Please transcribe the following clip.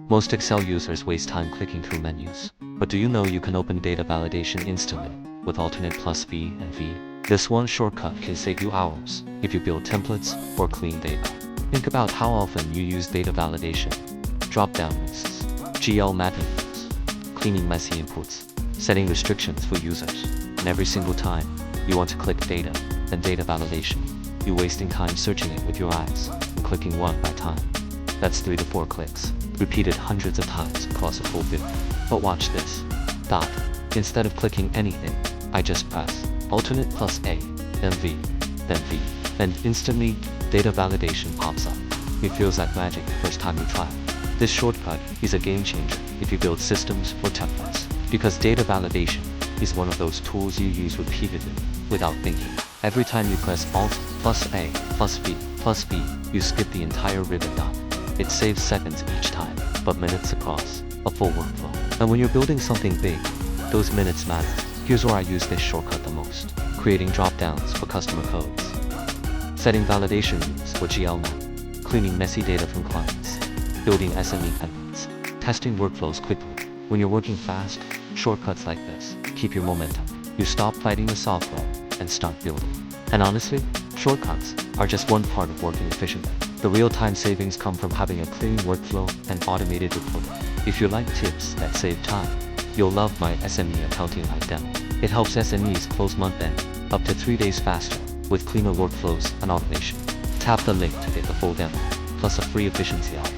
Most Excel users waste time clicking through menus. But do you know you can open data validation instantly with alternate plus V and V? This one shortcut can save you hours if you build templates or clean data. Think about how often you use data validation, drop-down lists, GL mapping rules, cleaning messy inputs, setting restrictions for users, and every single time you want to click data, then data validation, you're wasting time searching it with your eyes and clicking one by time. That's 3 to 4 clicks, repeated hundreds of times across a full build. But watch this. Instead of clicking anything, I just press alternate plus A, then V, and instantly, data validation pops up. It feels like magic the first time you try it. This shortcut is a game changer if you build systems or templates, because data validation is one of those tools you use repeatedly without thinking. Every time you press Alt plus A plus V, you skip the entire ribbon done. It saves seconds each time, but minutes across a full workflow. And when you're building something big, those minutes matter. Here's where I use this shortcut the most: creating dropdowns for customer codes, setting validation rules for GL map, cleaning messy data from clients, building SME templates, testing workflows quickly. When you're working fast, shortcuts like this keep your momentum. You stop fighting the software and start building. And honestly, shortcuts are just one part of working efficiently. The real-time savings come from having a clean workflow and automated reporting. If you like tips that save time, you'll love my SME accounting guide demo. It helps SMEs close month-end up to 3 days faster with cleaner workflows and automation. Tap the link to get the full demo, plus a free efficiency audit.